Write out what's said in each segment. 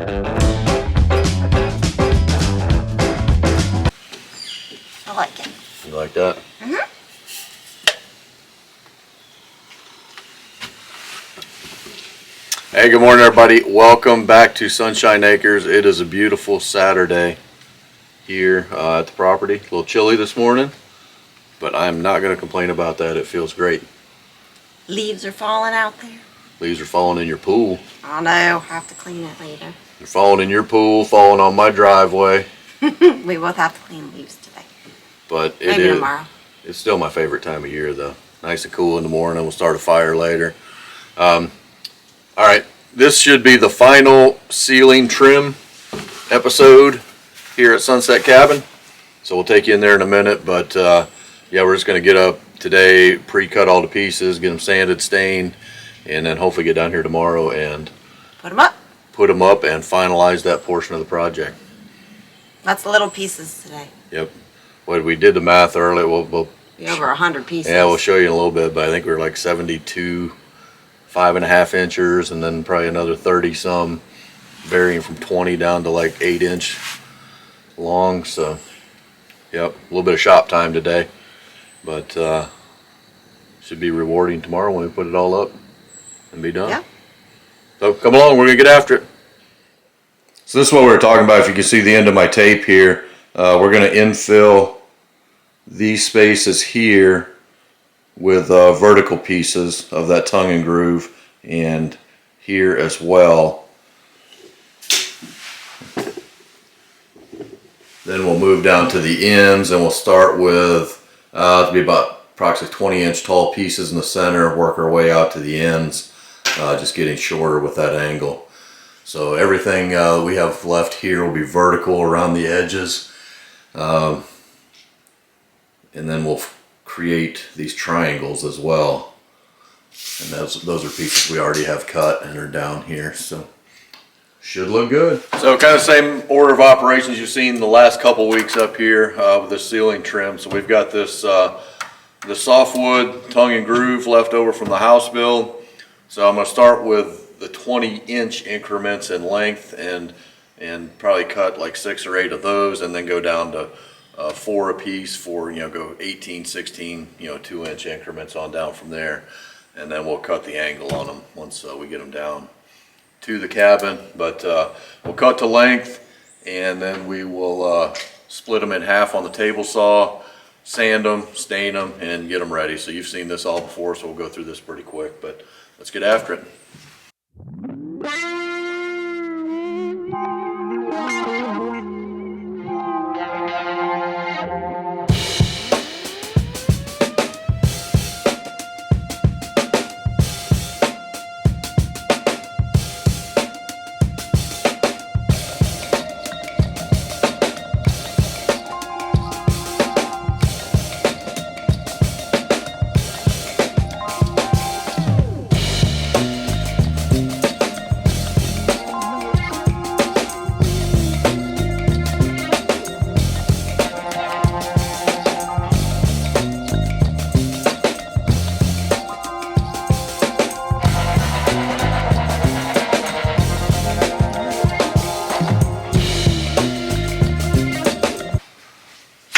I like it. You like that? Mm-hmm. Hey, good morning, everybody. Welcome back to Sunshine Acres. It is a beautiful Saturday here at the property. A little chilly this morning, but I'm not going to complain about that. It feels great. Leaves are falling out there. Leaves are falling in your pool. I know. I have to clean it later. They're falling in your pool, falling on my driveway. We both have to clean leaves today. But Maybe tomorrow. It's still my favorite time of year, though. Nice and cool in the morning. We'll start a fire later. All right, this should be the final ceiling trim episode here at Sunset Cabin. So we'll take you in there in a minute, but yeah, we're just going to get up today, pre-cut all the pieces, get them sanded, stained, and then hopefully get down here tomorrow and Put them up. put them up and finalize that portion of the project. That's the little pieces today. Yep. Well, we did the math earlier. We'll Be over 100 pieces. yeah, we'll show you in a little bit, but I think we were like 72 5.5 inchers, and then probably another 30 some, varying from 20 down to like 8-inch long. So yep, a little bit of shop time today, but should be rewarding tomorrow when we put it all up and be done. Yeah. So come along, we're gonna get after it. So this is what we were talking about. If you can see the end of my tape here, we're gonna infill these spaces here with vertical pieces of that tongue and groove, and here as well. Then we'll move down to the ends, and we'll start with it'll be about approximately 20-inch tall pieces in the center, work our way out to the ends, just getting shorter with that angle. So everything we have left here will be vertical around the edges, and then we'll create these triangles as well, and those are pieces we already have cut and are down here, so should look good. So kind of same order of operations you've seen the last couple weeks up here with the ceiling trim. So we've got this the softwood tongue and groove left over from the house build. So I'm going to start with the 20-inch increments in length and probably cut like 6 or 8 of those, and then go down to 4 a piece for, go 18, 16, 2-inch increments on down from there. And then we'll cut the angle on them once we get them down to the cabin. But we'll cut to length, and then we will split them in half on the table saw, sand them, stain them, and get them ready. So you've seen this all before, so we'll go through this pretty quick, but let's get after it.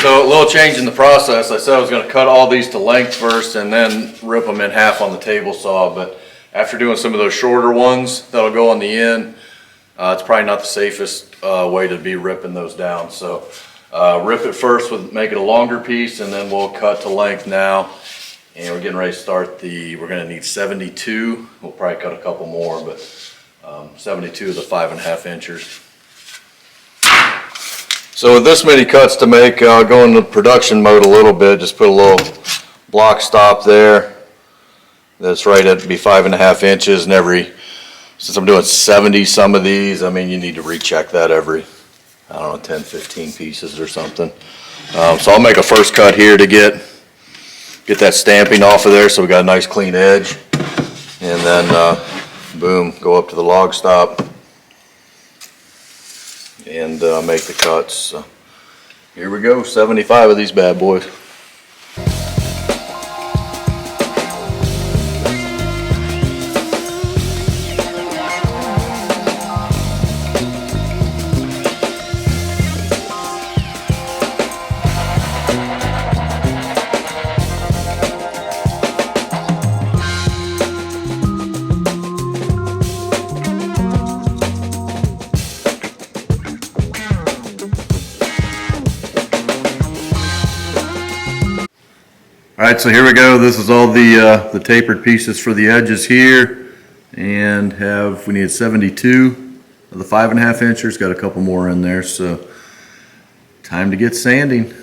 So a little change in the process. I said I was going to cut all these to length first and then rip them in half on the table saw, but after doing some of those shorter ones that'll go on the end, it's probably not the safest way to be ripping those down. So rip it first with make it a longer piece, and then we'll cut to length now. And we're getting ready to start we're going to need 72. We'll probably cut a couple more, but 72 of the 5.5 inchers. So with this many cuts to make, I'll go into production mode a little bit. Just put a little block stop there. That's right at be 5.5 inches, and since I'm doing 70 some of these, I mean, you need to recheck that every, I don't know, 10, 15 pieces or something. So I'll make a first cut here to get that stamping off of there, so we got a nice clean edge, and then boom, go up to the log stop and make the cuts. So here we go, 75 of these bad boys. Alright, so here we go. This is all the tapered pieces for the edges here. And we need 72 of the 5.5 inchers. Got a couple more in there, so time to get sanding.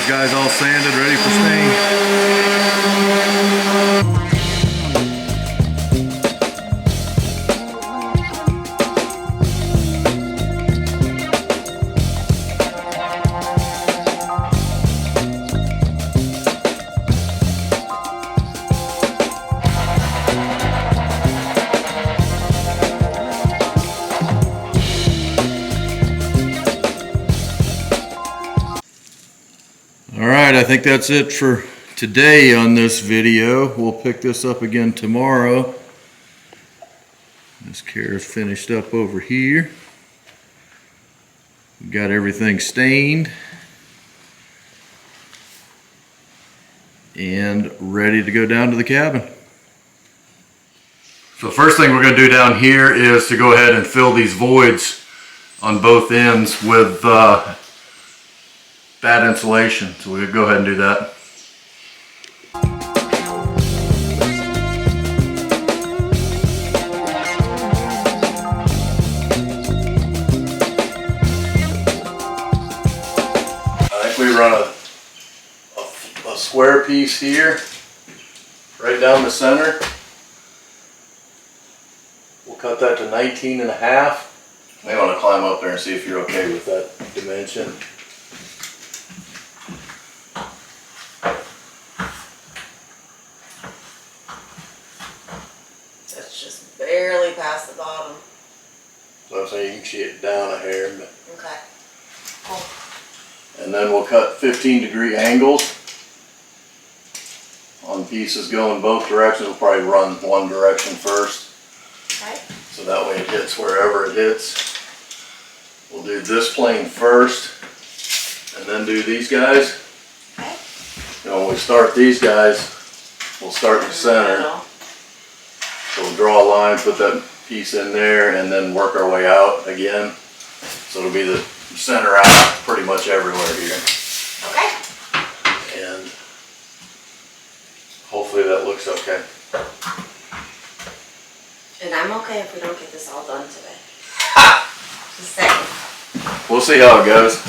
Guys all sanded, ready for stain. Alright, I think that's it for today on this video. We'll pick this up again tomorrow. This care is finished up over here. We got everything stained and ready to go down to the cabin. So first thing we're going to do down here is to go ahead and fill these voids on both ends with bad insulation, so we'll go ahead and do that. I think we run a square piece here, right down the center. We'll cut that to 19.5. May want to climb up there and see if you're okay with that dimension. Barely past the bottom. So I'm saying you can see it down a hair. But. Okay. Cool. And then we'll cut 15-degree angles on pieces going both directions. We'll probably run one direction first. Okay. So that way it hits wherever it hits. We'll do this plane first and then do these guys. Okay. You know, when we start these guys, we'll start in the center. So we'll draw a line, put that piece in there, and then work our way out again. So it'll be the center out pretty much everywhere here. Okay. And hopefully that looks okay. And I'm okay if we don't get this all done today. Just saying. We'll see how it goes.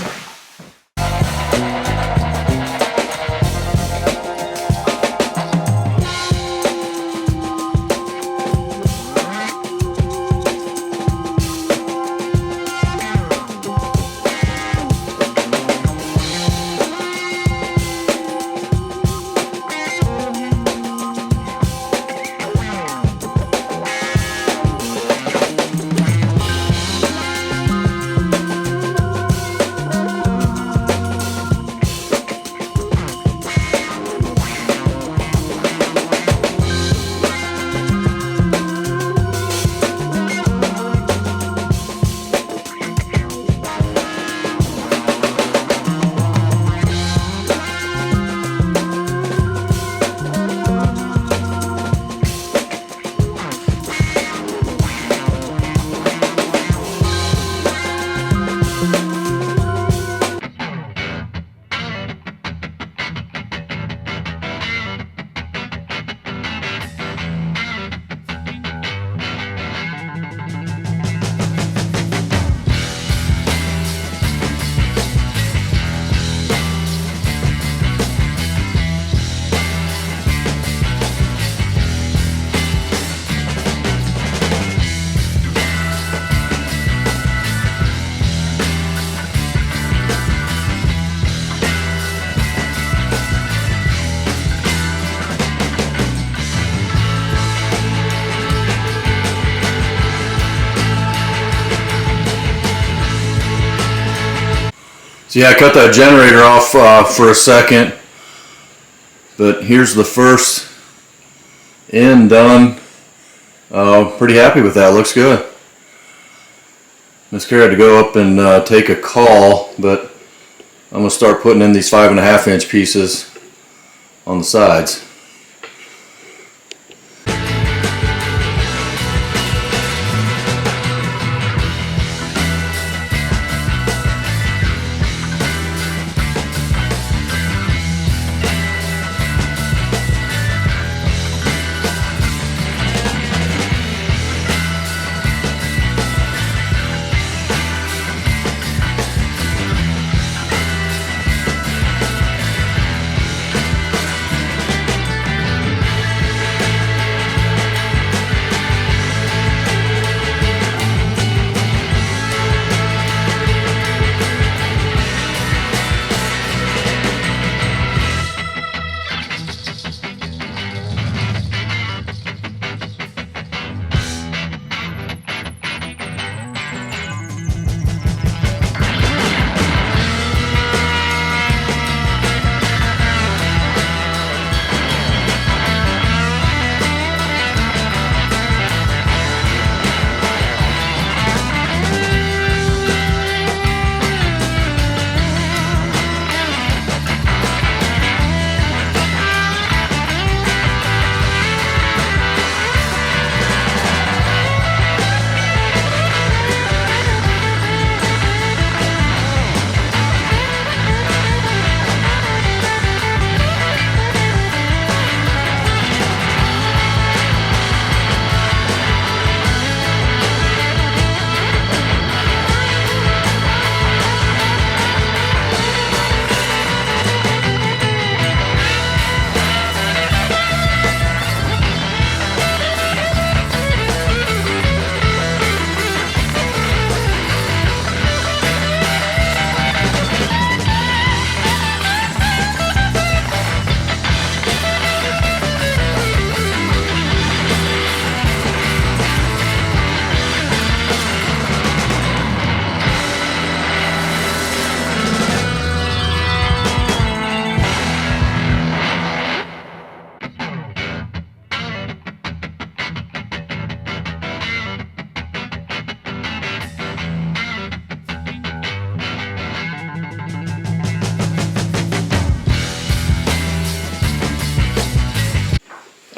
So yeah, I cut that generator off for a second, but here's the first end done. Pretty happy with that, looks good. Miss Kara had to go up and take a call, but I'm going to start putting in these 5.5 inch pieces on the sides.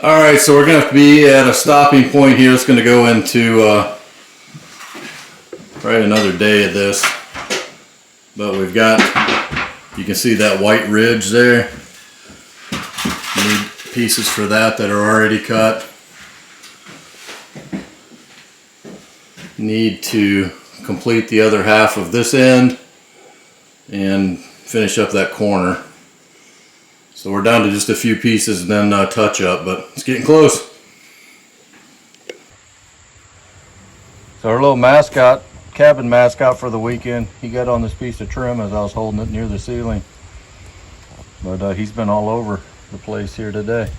Alright, so we're going to have to be at a stopping point here. It's going to go into right another day of this. But we've got, you can see that white ridge there. We need pieces for that are already cut. Need to complete the other half of this end and finish up that corner. So we're down to just a few pieces and then touch up, but it's getting close. So our little mascot, cabin mascot for the weekend, he got on this piece of trim as I was holding it near the ceiling. But he's been all over the place here today.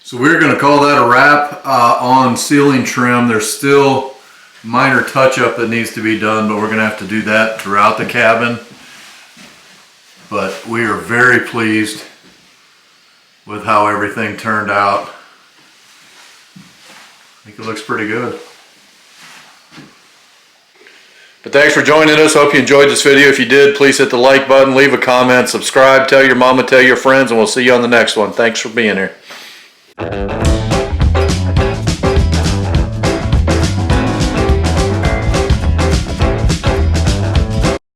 So we're going to call that a wrap on ceiling trim. There's still minor touch up that needs to be done, but we're going to have to do that throughout the cabin. But we are very pleased with how everything turned out. I think it looks pretty good. But thanks for joining us. Hope you enjoyed this video. If you did, please hit the like button, leave a comment, subscribe, tell your mama, tell your friends, and we'll see you on the next one. Thanks for being here.